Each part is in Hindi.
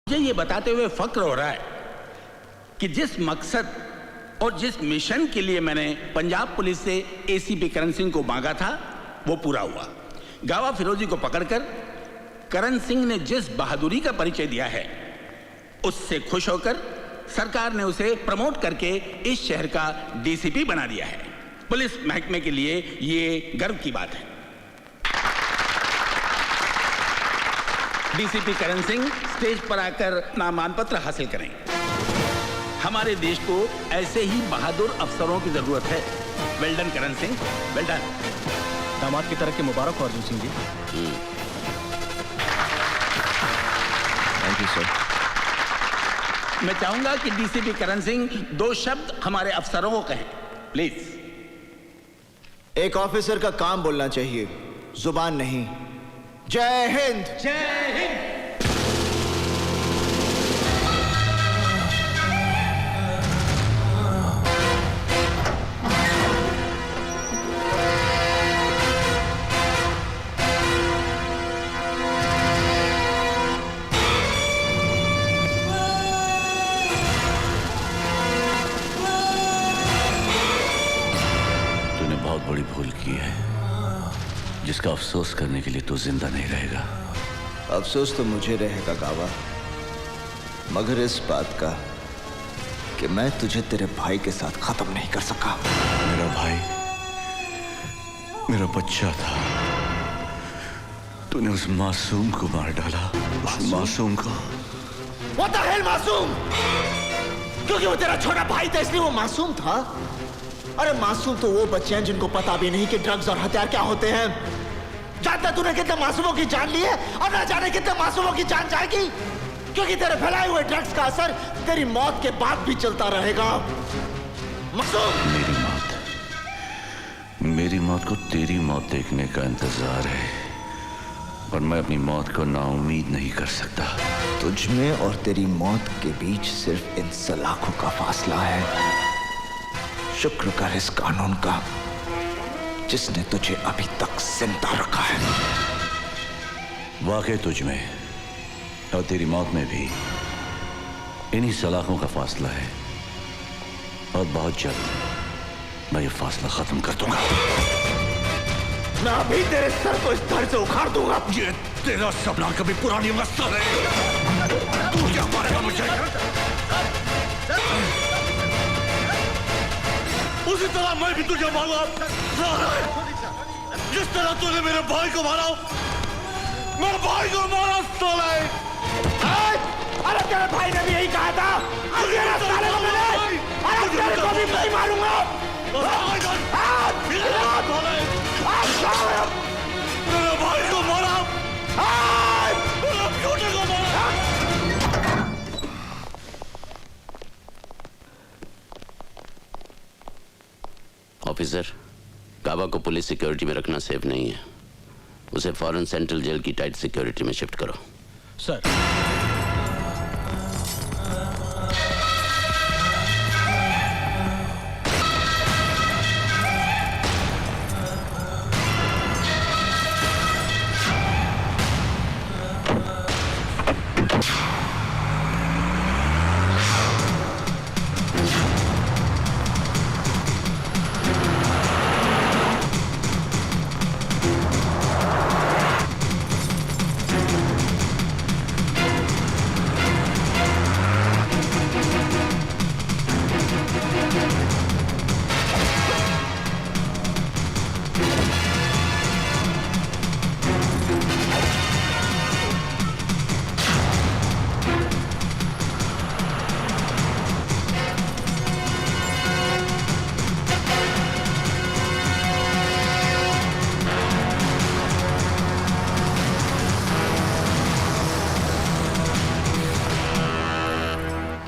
मुझे ये बताते हुए फक्र हो रहा है कि जिस मकसद और जिस मिशन के लिए मैंने पंजाब पुलिस से एसीपी करण सिंह को मांगा था वो पूरा हुआ। गावा फिरोजी को पकड़कर करण सिंह ने जिस बहादुरी का परिचय दिया है उससे खुश होकर सरकार ने उसे प्रमोट करके इस शहर का डीसीपी बना दिया है। पुलिस महकमे के लिए ये गर्व की बात है। डीसीपी करण सिंह स्टेज पर आकर अपना मानपत्र हासिल करें। हमारे देश को ऐसे ही बहादुर अफसरों की जरूरत है। Well done Karan Singh, well done. दामाद की तरफ के मुबारक हो Arjun Singh ji. Thank you sir. मैं चाहूंगा कि डीसीपी करण सिंह 2 शब्द हमारे अफसरों को कहें, प्लीज। एक ऑफिसर का काम बोलना चाहिए, जुबान नहीं। जय हिंद। जय हिंद। तूने बहुत बड़ी भूल की है जिसका अफसोस करने के लिए तू जिंदा नहीं रहेगा। अफसोस तो मुझे रहेगा गावा, मगर इस बात का कि मैं तुझे तेरे भाई के साथ खत्म नहीं कर सका। मेरा भाई मेरा बच्चा था, तूने उस मासूम को मार डाला। उस मासूम को। What the hell मासूम? क्योंकि वो तेरा छोटा भाई था इसलिए वो मासूम था? अरे मासूम तो वो बच्चे हैं जिनको पता भी नहीं कि ड्रग्स और हथियार क्या होते हैं। जानता तूने कितने मासूमों की जान ली है और ना जाने कितने मासूमों की जान जाएगी, क्योंकि तेरे फैलाए हुए ड्रग्स का असर तेरी मौत के बाद भी चलता रहेगा। मासूम। मेरी मौत को तेरी मौत देखने का इंतजार है और मैं अपनी मौत को नाउम्मीद नहीं कर सकता। तुझ में और तेरी मौत के बीच सिर्फ इन सलाखों का फासला है। शुक्र कर इस कानून का जिसने तुझे अभी तक जिंदा रखा है। वाकई तुझ में और तेरी मौत में भी इन्हीं सलाखों का फासला है और बहुत जल्द मैं ये फासला खत्म कर दूंगा। मैं अभी तेरे सर को इस धड़ से उखाड़ दूंगा। ये तेरा सपना कभी पूरा नहीं होगा साले। तू क्या मारेगा मुझे? उसी तरह मैं भी तुझे मारूंगा। जिस तरह तूने मेरे भाई को मारा, मेरे भाई को मारा साले। अरे तेरे भाई ने भी यही कहा था। साले को मैंने, अरे तेरे को भी नहीं मारूंगा। मेरे भाई को मारा, मेरे बेटे को मारा। ऑफिसर, गावा को पुलिस सिक्योरिटी में रखना सेफ नहीं है। उसे फौरन सेंट्रल जेल की टाइट सिक्योरिटी में शिफ्ट करो। सर।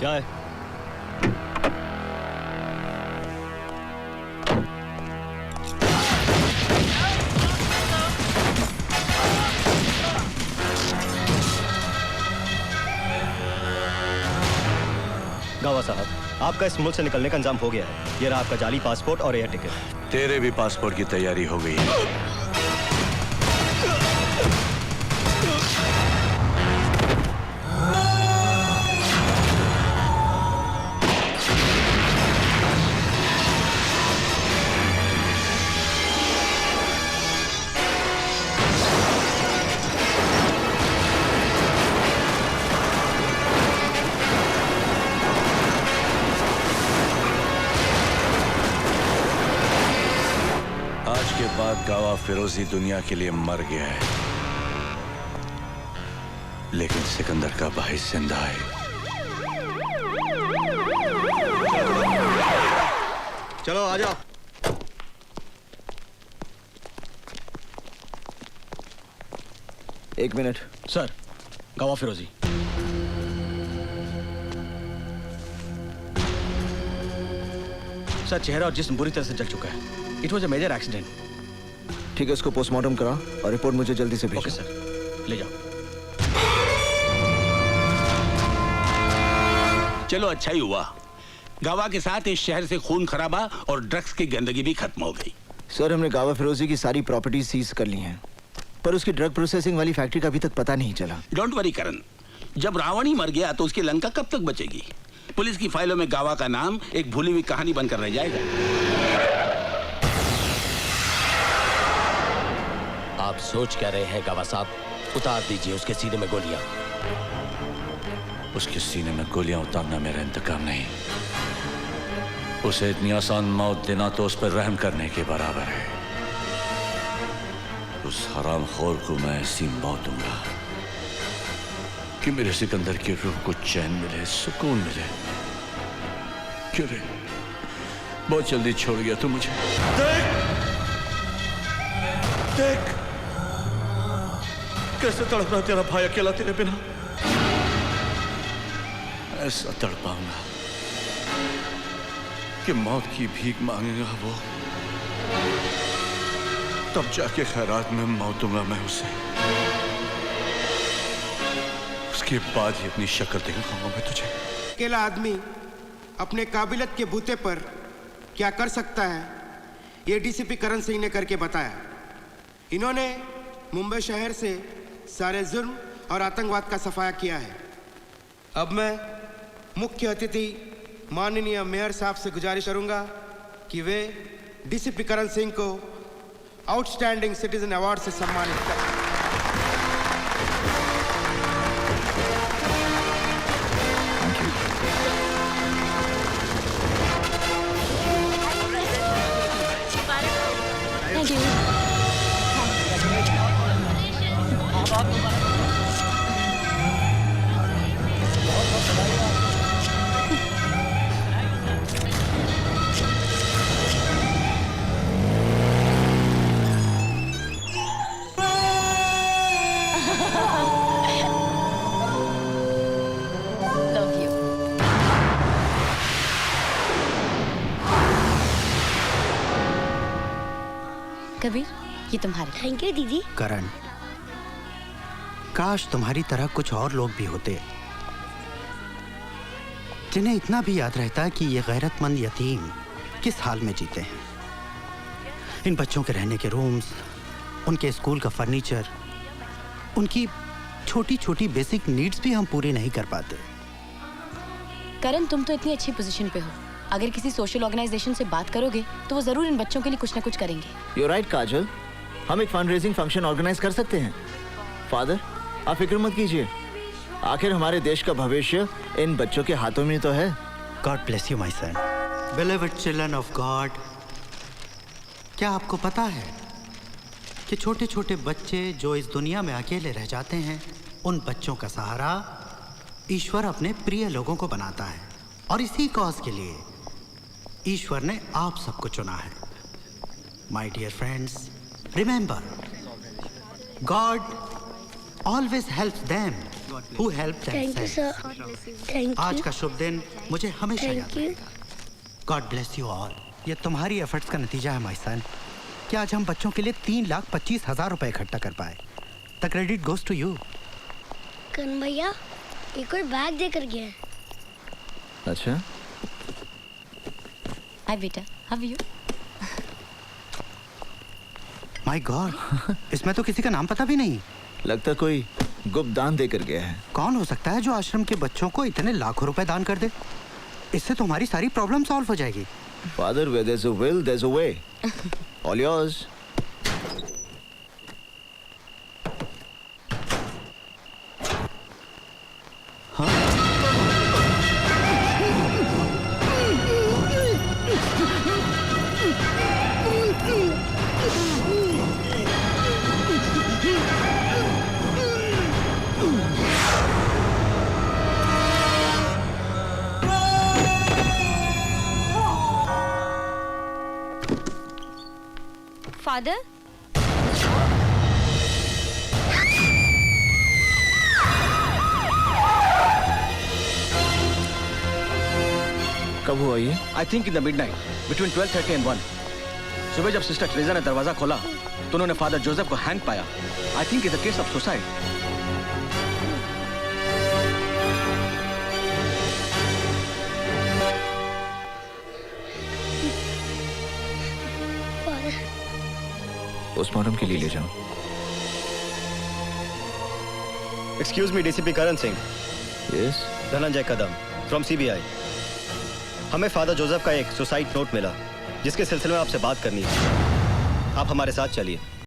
क्या है? गावा साहब, आपका इस मुल्क से निकलने का इंतजाम हो गया है। ये रहा आपका जाली पासपोर्ट और एयर टिकट। तेरे भी पासपोर्ट की तैयारी हो गई है। गावा फिरोजी दुनिया के लिए मर गया है, लेकिन सिकंदर का भाई जिंदा है। चलो आ जाओ। एक मिनट। सर, गावा फिरोजी। सर, चेहरा और जिस्म बुरी तरह से जल चुका है। It was a major accident. ठीक है, उसको पोस्टमार्टम करा और रिपोर्ट मुझे जल्दी से भेजो। ओके सर, ले जाओ। चलो अच्छा ही हुआ, गावा के साथ इस शहर से खून खराबा और ड्रग्स की गंदगी भी खत्म हो गई। सर, हमने गावा फिरोजी की सारी प्रॉपर्टी सीज कर ली हैं, पर उसकी ड्रग प्रोसेसिंग वाली फैक्ट्री का अभी तक पता नहीं चला। डोंट वरी करण, जब रावण ही मर गया तो उसकी लंका कब तक बचेगी? पुलिस की फाइलों में गावा का नाम एक भूली हुई कहानी बनकर रह जाएगा। आप सोच क्या रहे हैं गावा साहब? उतार दीजिए उसके सीने में गोलियां। उसके सीने में गोलियां उतारना मेरा इंतकाम नहीं, उसे इतनी आसान मौत देना तो उस पर रहम करने के बराबर है। उस हरामखोर को मैं ऐसी मौत दूंगा कि मेरे सिकंदर की रूह को चैन मिले, सुकून मिले। क्यों रे, बहुत जल्दी छोड़ गया तू मुझे। देख देख कैसे तड़प रहा तेरा भाई अकेला तेरे बिना। ऐसा तड़पाऊंगा कि मौत की भीख मांगेगा वो, तब जाके खैरात में मौतूंगा मैं उसे। उसके बाद ही अपनी शक्ल दिखाऊंगा मैं तुझे। अकेला आदमी अपने काबिलियत के बूते पर क्या कर सकता है, ये डीसीपी करण सिंह ने करके बताया। इन्होंने मुंबई शहर से सारे जुर्म और आतंकवाद का सफाया किया है। अब मैं मुख्य अतिथि माननीय मेयर साहब से गुजारिश करूंगा कि वे डीसीपी करण सिंह को आउटस्टैंडिंग सिटीजन अवार्ड से सम्मानित करें। Thank you. Love you. Kabir, ये तुम्हारे। थैंक यू दीदी। करण, काश तुम्हारी तरह कुछ और लोग भी होते जिन्हें इतना भी याद रहता कि ये गैरतमंद यतीम किस हाल में जीते हैं। इन बच्चों के रहने के रूम्स, उनके स्कूल का फर्नीचर, उनकी छोटी छोटी बेसिक नीड्स भी हम पूरी नहीं कर पाते। करण, तुम तो इतनी अच्छी पोजीशन पे हो, अगर किसी सोशल ऑर्गेनाइजेशन से बात करोगे तो वो जरूर इन बच्चों के लिए कुछ ना कुछ करेंगे। यू राइट काजल, हम एक फंड रेजिंग फंक्शन ऑर्गेनाइज कर सकते हैं। फादर, आप फिक्र मत कीजिए, आखिर हमारे देश का भविष्य इन बच्चों के हाथों में तो है। God bless you my son, believed children of God. क्या आपको पता है कि छोटे छोटे बच्चे जो इस दुनिया में अकेले रह जाते हैं, उन बच्चों का सहारा ईश्वर अपने प्रिय लोगों को बनाता है, और इसी कॉज के लिए ईश्वर ने आप सबको चुना है। My dear friends, remember, God always helps them who help thank you themselves. Sir. Thank you. आज का शुभ दिन मुझे हमेशा याद थैंक यू। रहेगा। God bless you all. ये तुम्हारी एफर्ट्स का नतीजा है माय सन कि आज हम बच्चों के लिए 3,25,000 रुपए इकट्ठा कर पाए। The credit goes to you. Karan भैया एक और बैग देकर गया है। अच्छा, हाय बेटा, how are you? My God, इसमें तो किसी का नाम पता भी नहीं। लगता कोई गुप्त दान देकर गया है। कौन हो सकता है जो आश्रम के बच्चों को इतने लाखों रुपए दान कर दे? इससे तुम्हारी सारी प्रॉब्लम सॉल्व हो जाएगी। Father, where there's a will, there's a way. All yours. Father? कब हुआ ये? I think in the midnight between 12:30 and 1. सुबह जब सिस्टर ट्रेजा ने दरवाजा खोला तो उन्होंने फादर जोसेफ को हैंग पाया. I think it's a case of suicide. Postmortem के लिए ले जाओ. Excuse me DCP Karan Singh. Yes. Dhananjay Kadam from CBI. हमें फादर जोसेफ का एक सुसाइड नोट मिला जिसके सिलसिले में आपसे बात करनी है. आप हमारे साथ चलिए.